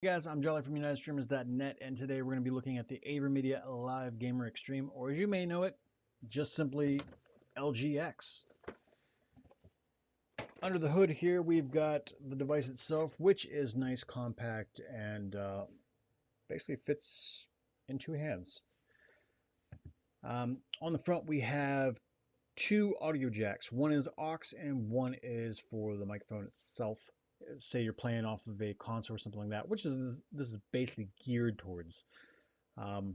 Hey guys, I'm Jolly from UnitedStreamers.net, and today we're going to be looking at the Avermedia Live Gamer Extreme, or as you may know it, just simply LGX. Under the hood here, we've got the device itself, which is nice, compact, and basically fits in two hands. On the front, we have two audio jacks. One is aux, and one is for the microphone itself. Say you're playing off of a console or something like that, which is this is basically geared towards. Um,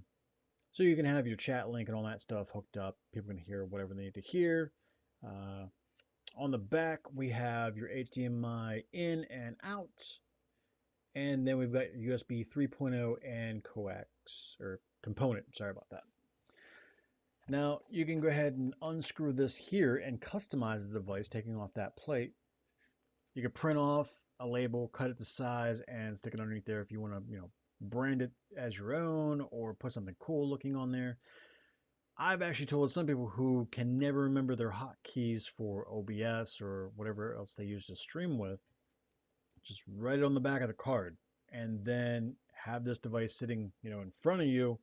so you can have your chat link and all that stuff hooked up. People can hear whatever they need to hear. Uh, on the back, we have your HDMI in and out. And then we've got USB 3.0 and coax, or component, sorry about that. Now, you can go ahead and unscrew this here and customize the device, taking off that plate. You can print off a label, cut it to size, and stick it underneath there if you want to, brand it as your own or put something cool looking on there. I've actually told some people who can never remember their hotkeys for OBS or whatever else they use to stream with, just write it on the back of the card and then have this device sitting, in front of you,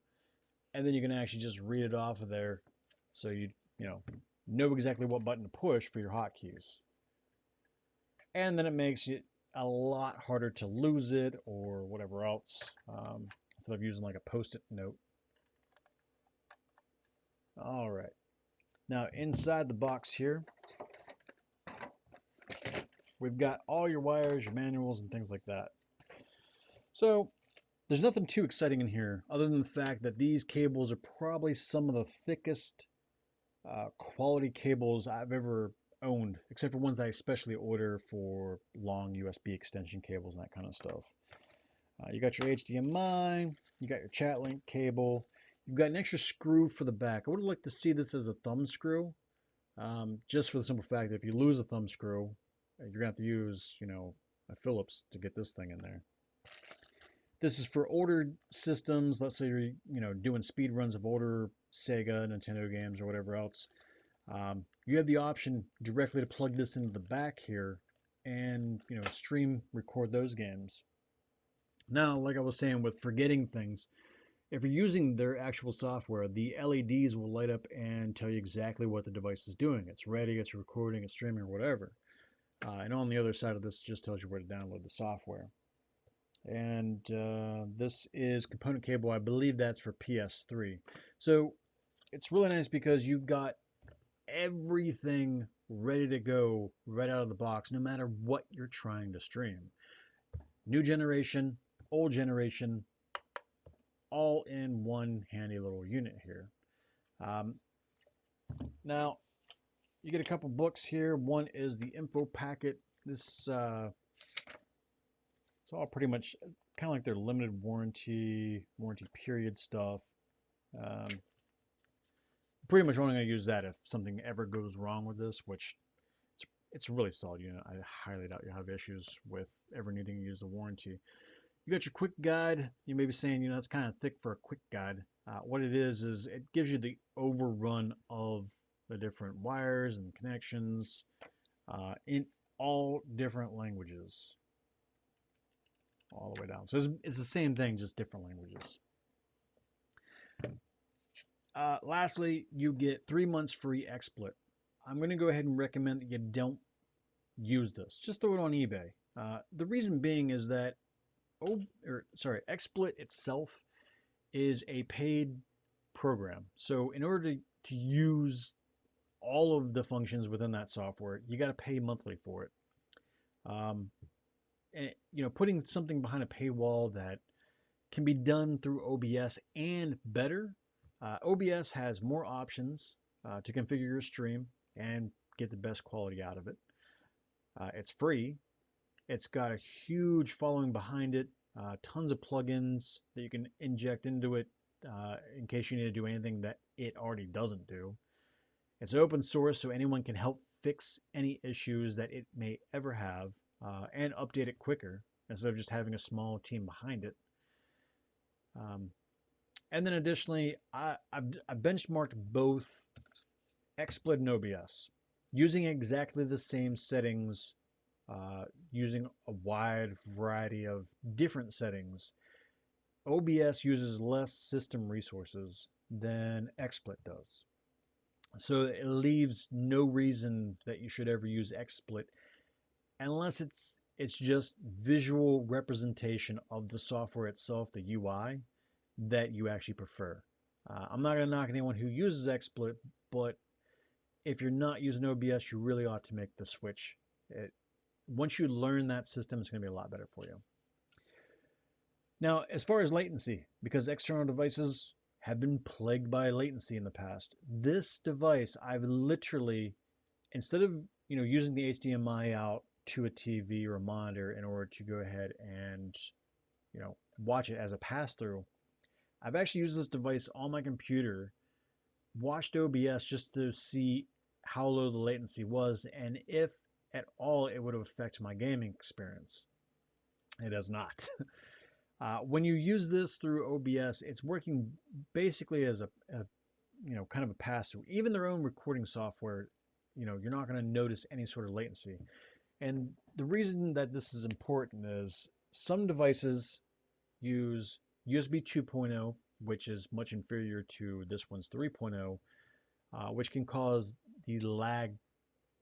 and then you can actually just read it off of there so you know exactly what button to push for your hotkeys. And then it makes it a lot harder to lose it or whatever else, instead of using like a post-it note. All right. Now inside the box here, we've got all your wires, your manuals, and things like that. So there's nothing too exciting in here other than the fact that these cables are probably some of the thickest quality cables I've ever owned, except for ones that I especially order for long USB extension cables and that kind of stuff. You got your HDMI, you got your chat link cable, you've got an extra screw for the back. I would like to see this as a thumb screw, just for the simple fact that if you lose a thumb screw, you're gonna have to use, a Phillips to get this thing in there. This is for older systems. Let's say you're, doing speed runs of older Sega, Nintendo games, or whatever else. You have the option directly to plug this into the back here and, stream record those games. Now, like I was saying with forgetting things, if you're using their actual software, the LEDs will light up and tell you exactly what the device is doing. It's ready, it's recording, it's streaming, or whatever. And on the other side of this, just tells you where to download the software. And this is component cable. I believe that's for PS3. So it's really nice because you've got everything ready to go right out of the box, no matter what you're trying to stream. New generation, old generation, all in one handy little unit here. Um, Now, you get a couple books here. One is the info packet. This it's all pretty much kind of like their limited warranty period stuff. Um, Pretty much only going to use that if something ever goes wrong with this, which it's a really solid unit. I highly doubt you have issues with ever needing to use the warranty. You got your quick guide. You may be saying, that's kind of thick for a quick guide. What it is it gives you the overrun of the different wires and connections in all different languages, all the way down. So it's the same thing, just different languages. Lastly, you get 3 months free XSplit. I'm going to go ahead and recommend that you don't use this. Just throw it on eBay. The reason being is that XSplit itself is a paid program. So in order to use all of the functions within that software, you got to pay monthly for it. And putting something behind a paywall that can be done through OBS and better. OBS has more options to configure your stream and get the best quality out of it. It's free. It's got a huge following behind it, tons of plugins that you can inject into it in case you need to do anything that it already doesn't do. It's open source, so anyone can help fix any issues that it may ever have and update it quicker instead of just having a small team behind it. And then additionally, I benchmarked both XSplit and OBS using exactly the same settings using a wide variety of different settings. OBS uses less system resources than XSplit does. So it leaves no reason that you should ever use XSplit unless it's just visual representation of the software itself, the UI, that you actually prefer. I'm not going to knock anyone who uses XSplit, but if you're not using OBS, you really ought to make the switch. Once you learn that system, it's going to be a lot better for you. Now, as far as latency, because external devices have been plagued by latency in the past, this device, I've literally, instead of using the HDMI out to a TV or a monitor in order to go ahead and watch it as a pass-through, I've actually used this device on my computer, watched OBS just to see how low the latency was and if at all it would have affected my gaming experience. It has not. When you use this through OBS, it's working basically as a kind of a pass-through. Even their own recording software, you're not going to notice any sort of latency. And the reason that this is important is some devices use USB 2.0, which is much inferior to this one's 3.0, which can cause the lag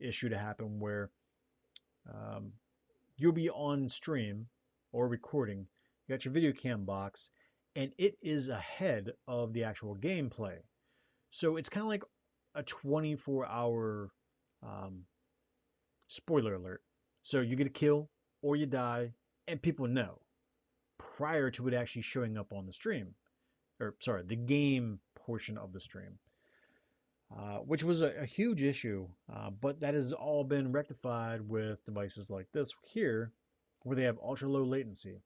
issue to happen where um, you'll be on stream or recording, you got your video cam box, and it is ahead of the actual gameplay. So it's kind of like a 24-hour spoiler alert. So you get a kill or you die, and people know prior to it actually showing up on the stream, or sorry, the game portion of the stream, which was a huge issue, but that has all been rectified with devices like this here, where they have ultra low latency.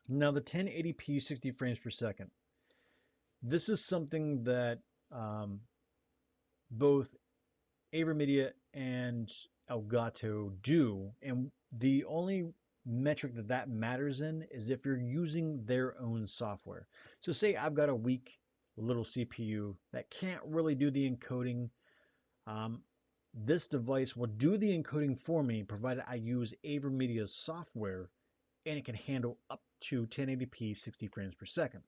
Now the 1080p 60 frames per second, this is something that both Avermedia and Elgato do, and the only metric that matters in is if you're using their own software. So say I've got a weak little CPU that can't really do the encoding. This device will do the encoding for me provided I use Avermedia's software, and it can handle up to 1080p 60 frames per second.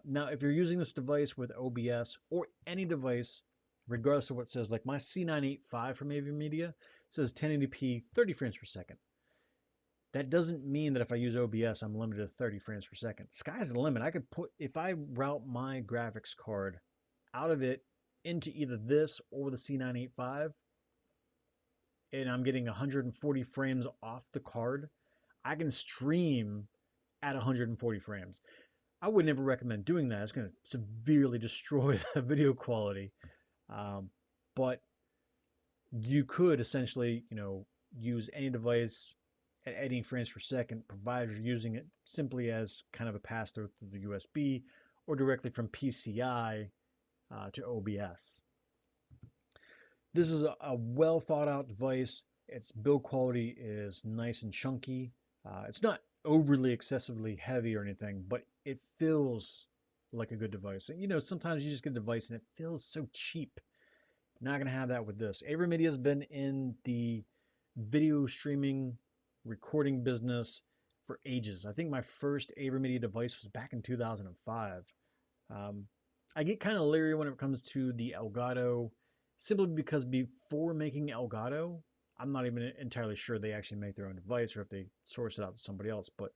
Now, if you're using this device with OBS or any device, regardless of what it says, like my C985 from Avermedia says 1080p 30 frames per second. That doesn't mean that if I use OBS, I'm limited to 30 frames per second. Sky's the limit. I could put, if I route my graphics card out of it into either this or the C985, and I'm getting 140 frames off the card, I can stream at 140 frames. I would never recommend doing that. It's going to severely destroy the video quality. But you could essentially, use any device at any frames per second, provided you're using it simply as kind of a pass-through through the USB or directly from PCI to OBS. This is a well thought out device. Its build quality is nice and chunky. It's not overly excessively heavy or anything, but it feels like a good device. And, sometimes you just get a device and it feels so cheap. Not going to have that with this. Avermedia has been in the video streaming recording business for ages. I think my first Avermedia device was back in 2005. I get kind of leery when it comes to the Elgato, simply because before making Elgato, I'm not even entirely sure they actually make their own device or if they source it out to somebody else, but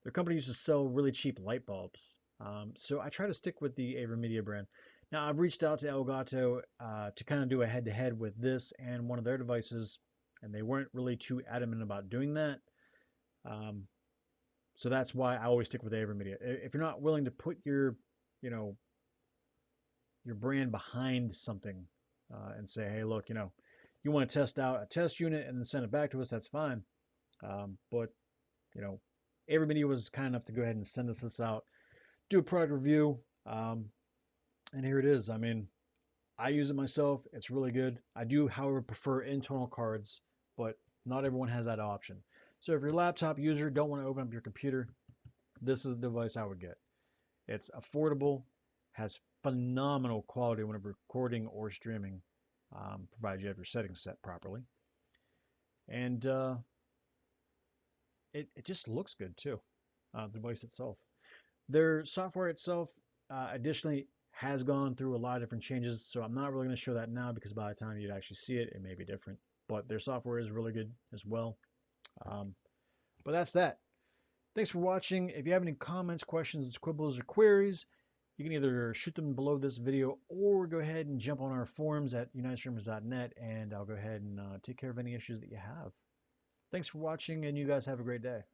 their company used to sell really cheap light bulbs. So I try to stick with the Avermedia brand. Now I've reached out to Elgato to kind of do a head-to-head with this and one of their devices, and they weren't really too adamant about doing that. So that's why I always stick with Avermedia. If you're not willing to put your brand behind something and say, hey, look, you want to test out a test unit and then send it back to us, that's fine. But Avermedia was kind enough to go ahead and send us this out, do a product review, and here it is. I mean, I use it myself. It's really good. I do, however, prefer internal cards, but not everyone has that option. So if you're a laptop user, don't want to open up your computer, this is the device I would get. It's affordable, has phenomenal quality when recording or streaming, provided you have your settings set properly. and it just looks good too, the device itself. Their software itself, additionally, has gone through a lot of different changes, so I'm not really going to show that now because by the time you'd actually see it, it may be different. But their software is really good as well. Um, but that's that. Thanks for watching. If you have any comments, questions, quibbles, or queries, you can either shoot them below this video or go ahead and jump on our forums at unitedstreamers.net and I'll go ahead and take care of any issues that you have. Thanks for watching, and you guys have a great day.